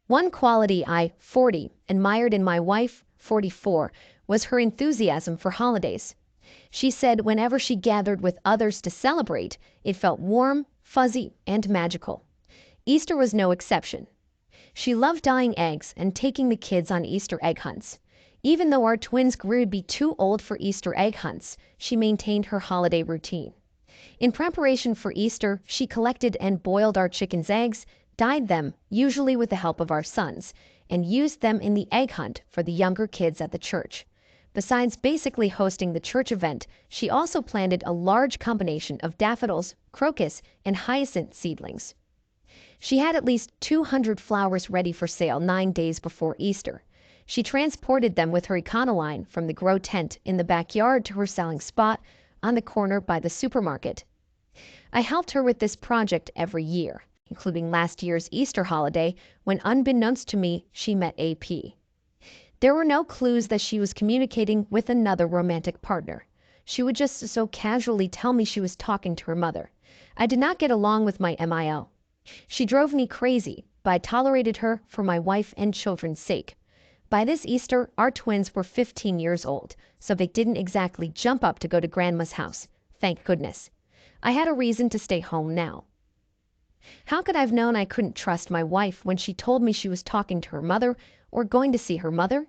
One quality I, 40, admired in my wife, 44, was her enthusiasm for holidays. She said whenever she gathered with others to celebrate, it felt warm, fuzzy, and magical. Easter was no exception. She loved dyeing eggs and taking the kids on Easter egg hunts. Even though our twins grew to be too old for Easter egg hunts, she maintained her holiday routine. In preparation for Easter, she collected and boiled our chickens' eggs, dyed them, usually with the help of our sons, and used them in the egg hunt for the younger kids at the church. Besides basically hosting the church event, she also planted a large combination of daffodils, crocus, and hyacinth seedlings. She had at least 200 flowers ready for sale 9 days before Easter. She transported them with her Econoline from the grow tent in the backyard to her selling spot on the corner by the supermarket. I helped her with this project every year, including last year's Easter holiday when, unbeknownst to me, she met AP. There were no clues that she was communicating with another romantic partner. She would just so casually tell me she was talking to her mother. I did not get along with my MIL. She drove me crazy, but I tolerated her for my wife and children's sake. By this Easter, our twins were 15 years old, so they didn't exactly jump up to go to Grandma's house. Thank goodness. I had a reason to stay home now. How could I have known I couldn't trust my wife when she told me she was talking to her mother or going to see her mother?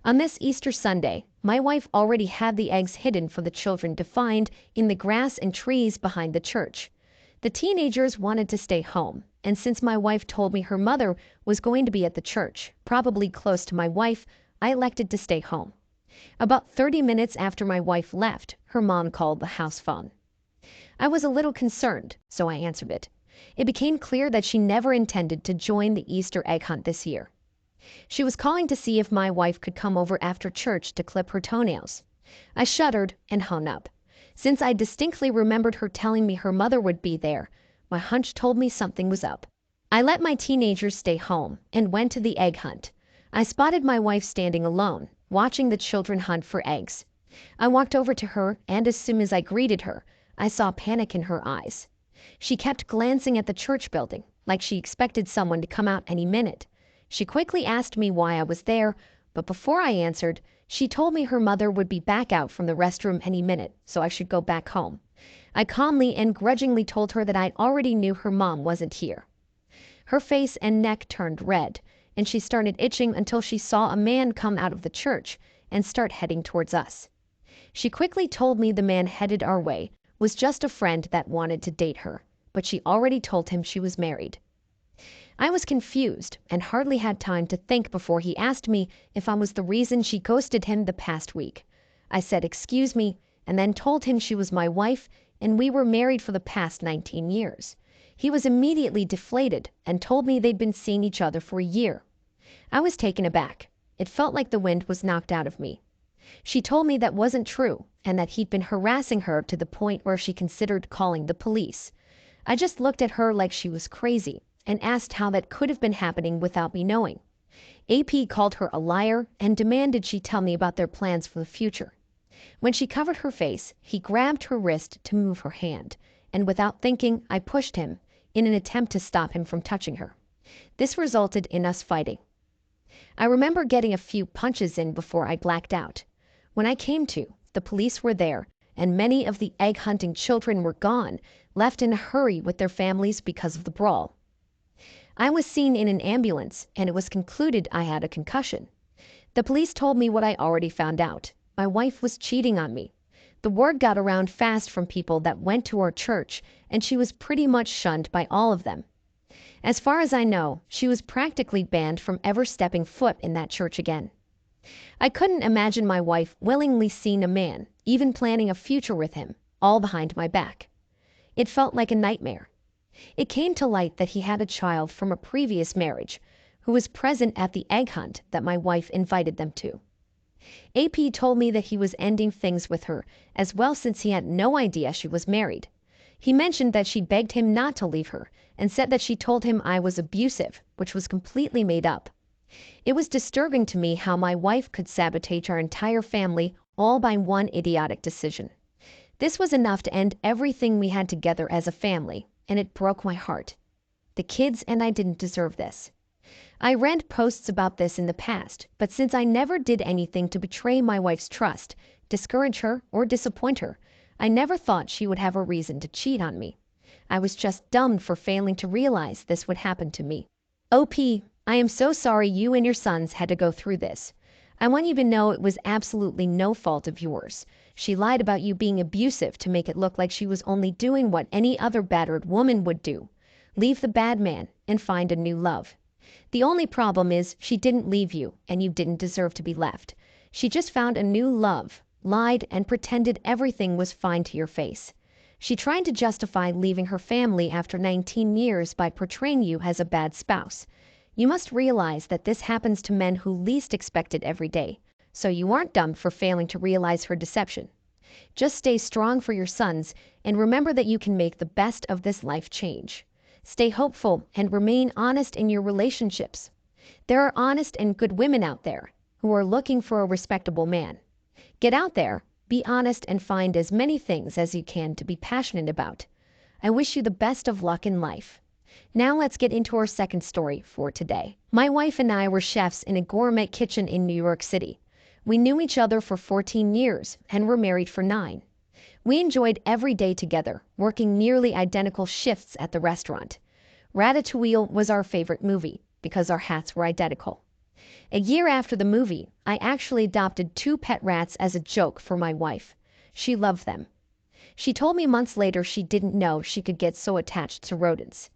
On this Easter Sunday, my wife already had the eggs hidden for the children to find in the grass and trees behind the church. The teenagers wanted to stay home, and since my wife told me her mother was going to be at the church, probably close to my wife, I elected to stay home. About 30 minutes after my wife left, her mom called the house phone. I was a little concerned, so I answered it. It became clear that she never intended to join the Easter egg hunt this year. She was calling to see if my wife could come over after church to clip her toenails. I shuddered and hung up. Since I distinctly remembered her telling me her mother would be there, my hunch told me something was up. I let my teenagers stay home and went to the egg hunt. I spotted my wife standing alone, watching the children hunt for eggs. I walked over to her, and as soon as I greeted her, I saw panic in her eyes. She kept glancing at the church building, like she expected someone to come out any minute. She quickly asked me why I was there, but before I answered, she told me her mother would be back out from the restroom any minute, so I should go back home. I calmly and grudgingly told her that I already knew her mom wasn't here. Her face and neck turned red, and she started itching until she saw a man come out of the church and start heading towards us. She quickly told me the man headed our way was just a friend that wanted to date her, but she already told him she was married. I was confused and hardly had time to think before he asked me if I was the reason she ghosted him the past week. I said, "Excuse me," and then told him she was my wife and we were married for the past 19 years. He was immediately deflated and told me they'd been seeing each other for a year. I was taken aback. It felt like the wind was knocked out of me. She told me that wasn't true and that he'd been harassing her to the point where she considered calling the police. I just looked at her like she was crazy and asked how that could have been happening without me knowing. AP called her a liar and demanded she tell me about their plans for the future. When she covered her face, he grabbed her wrist to move her hand, and without thinking, I pushed him in an attempt to stop him from touching her. This resulted in us fighting. I remember getting a few punches in before I blacked out. When I came to, the police were there, and many of the egg-hunting children were gone, left in a hurry with their families because of the brawl. I was seen in an ambulance, and it was concluded I had a concussion. The police told me what I already found out. My wife was cheating on me. The word got around fast from people that went to our church, and she was pretty much shunned by all of them. As far as I know, she was practically banned from ever stepping foot in that church again. I couldn't imagine my wife willingly seeing a man, even planning a future with him, all behind my back. It felt like a nightmare. It came to light that he had a child from a previous marriage, who was present at the egg hunt that my wife invited them to. AP told me that he was ending things with her as well since he had no idea she was married. He mentioned that she begged him not to leave her and said that she told him I was abusive, which was completely made up. It was disturbing to me how my wife could sabotage our entire family all by one idiotic decision. This was enough to end everything we had together as a family, and it broke my heart. The kids and I didn't deserve this. I read posts about this in the past, but since I never did anything to betray my wife's trust, discourage her, or disappoint her, I never thought she would have a reason to cheat on me. I was just dumb for failing to realize this would happen to me. OP, I am so sorry you and your sons had to go through this. I want you to know it was absolutely no fault of yours. She lied about you being abusive to make it look like she was only doing what any other battered woman would do. Leave the bad man and find a new love. The only problem is she didn't leave you and you didn't deserve to be left. She just found a new love, lied, and pretended everything was fine to your face. She tried to justify leaving her family after 19 years by portraying you as a bad spouse. You must realize that this happens to men who least expect it every day, so you aren't dumb for failing to realize her deception. Just stay strong for your sons and remember that you can make the best of this life change. Stay hopeful and remain honest in your relationships. There are honest and good women out there who are looking for a respectable man. Get out there, be honest, and find as many things as you can to be passionate about. I wish you the best of luck in life. Now let's get into our second story for today. My wife and I were chefs in a gourmet kitchen in New York City. We knew each other for 14 years and were married for 9. We enjoyed every day together, working nearly identical shifts at the restaurant. Ratatouille was our favorite movie because our hats were identical. A year after the movie, I actually adopted 2 pet rats as a joke for my wife. She loved them. She told me months later she didn't know she could get so attached to rodents.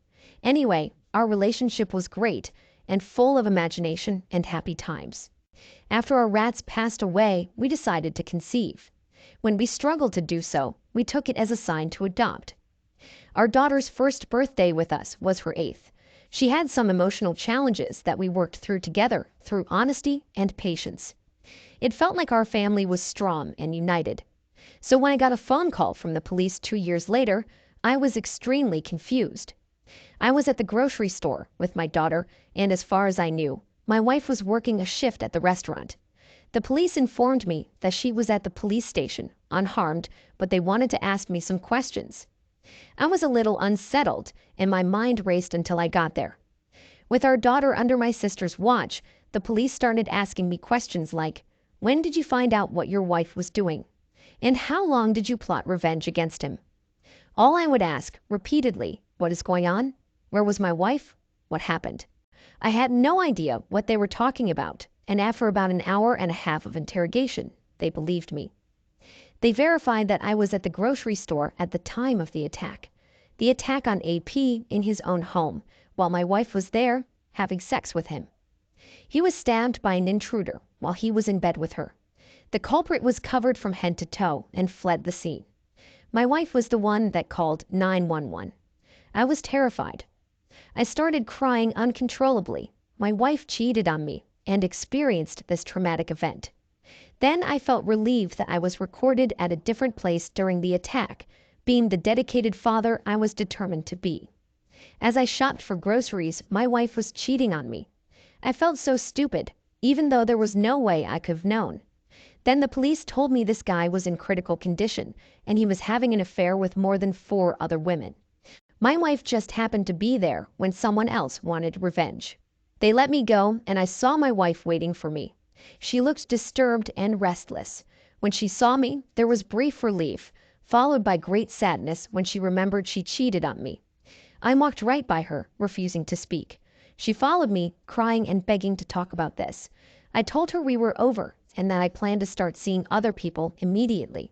Anyway, our relationship was great and full of imagination and happy times. After our rats passed away, we decided to conceive. When we struggled to do so, we took it as a sign to adopt. Our daughter's first birthday with us was her 8th. She had some emotional challenges that we worked through together through honesty and patience. It felt like our family was strong and united. So when I got a phone call from the police 2 years later, I was extremely confused. I was at the grocery store with my daughter, and as far as I knew, my wife was working a shift at the restaurant. The police informed me that she was at the police station, unharmed, but they wanted to ask me some questions. I was a little unsettled, and my mind raced until I got there. With our daughter under my sister's watch, the police started asking me questions like, "When did you find out what your wife was doing? And how long did you plot revenge against him?" All I would ask, repeatedly, "What is going on? Where was my wife? What happened?" I had no idea what they were talking about, and after about an hour and a half of interrogation, they believed me. They verified that I was at the grocery store at the time of the attack on AP in his own home, while my wife was there having sex with him. He was stabbed by an intruder while he was in bed with her. The culprit was covered from head to toe and fled the scene. My wife was the one that called 911. I was terrified. I started crying uncontrollably. My wife cheated on me and experienced this traumatic event. Then I felt relieved that I was recorded at a different place during the attack, being the dedicated father I was determined to be. As I shopped for groceries, my wife was cheating on me. I felt so stupid, even though there was no way I could have known. Then the police told me this guy was in critical condition, and he was having an affair with more than 4 other women. My wife just happened to be there when someone else wanted revenge. They let me go, and I saw my wife waiting for me. She looked disturbed and restless. When she saw me, there was brief relief, followed by great sadness when she remembered she cheated on me. I walked right by her, refusing to speak. She followed me, crying and begging to talk about this. I told her we were over and that I planned to start seeing other people immediately.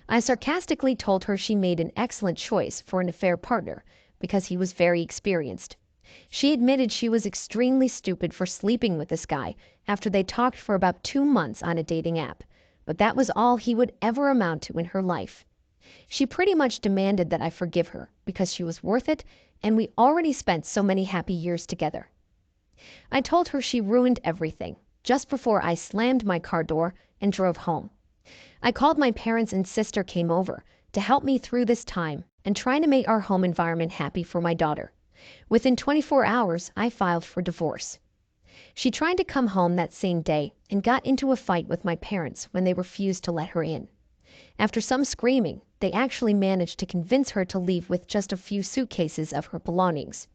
I sarcastically told her she made an excellent choice for an affair partner because he was very experienced. She admitted she was extremely stupid for sleeping with this guy after they talked for about 2 months on a dating app, but that was all he would ever amount to in her life. She pretty much demanded that I forgive her because she was worth it and we already spent so many happy years together. I told her she ruined everything just before I slammed my car door and drove home. I called my parents and sister came over to help me through this time and try to make our home environment happy for my daughter. Within 24 hours, I filed for divorce. She tried to come home that same day and got into a fight with my parents when they refused to let her in. After some screaming, they actually managed to convince her to leave with just a few suitcases of her belongings.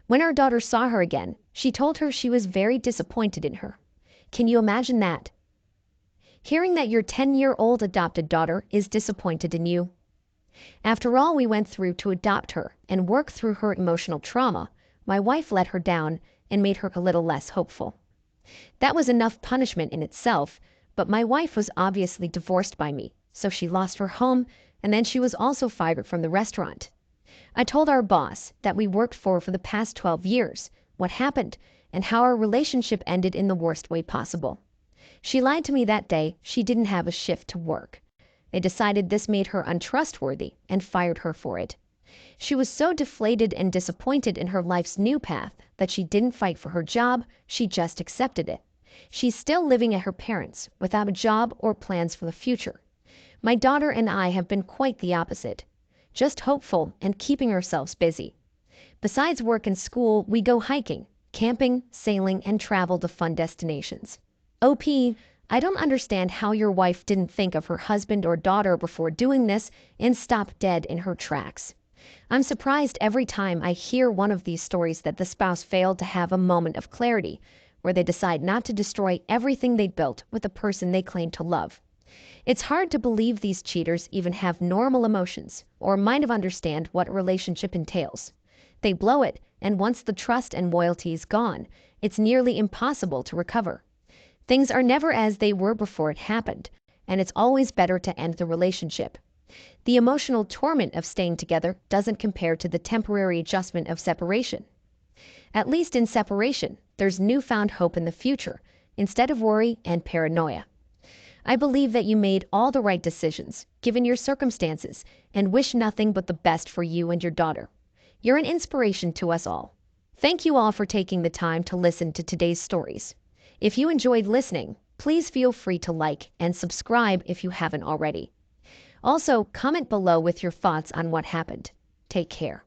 When our daughter saw her again, she told her she was very disappointed in her. Can you imagine that? Hearing that your 10-year-old adopted daughter is disappointed in you. After all we went through to adopt her and work through her emotional trauma, my wife let her down and made her a little less hopeful. That was enough punishment in itself, but my wife was obviously divorced by me, so she lost her home, and then she was also fired from the restaurant. I told our boss that we worked for the past 12 years, what happened, and how our relationship ended in the worst way possible. She lied to me that day she didn't have a shift to work. They decided this made her untrustworthy and fired her for it. She was so deflated and disappointed in her life's new path that she didn't fight for her job, she just accepted it. She's still living at her parents' without a job or plans for the future. My daughter and I have been quite the opposite, just hopeful and keeping ourselves busy. Besides work and school, we go hiking, camping, sailing, and travel to fun destinations. OP, I don't understand how your wife didn't think of her husband or daughter before doing this and stop dead in her tracks. I'm surprised every time I hear one of these stories that the spouse failed to have a moment of clarity, where they decide not to destroy everything they built with the person they claim to love. It's hard to believe these cheaters even have normal emotions or might have understand what a relationship entails. They blow it, and once the trust and loyalty is gone, it's nearly impossible to recover. Things are never as they were before it happened, and it's always better to end the relationship. The emotional torment of staying together doesn't compare to the temporary adjustment of separation. At least in separation, there's newfound hope in the future, instead of worry and paranoia. I believe that you made all the right decisions, given your circumstances, and wish nothing but the best for you and your daughter. You're an inspiration to us all. Thank you all for taking the time to listen to today's stories. If you enjoyed listening, please feel free to like and subscribe if you haven't already. Also, comment below with your thoughts on what happened. Take care.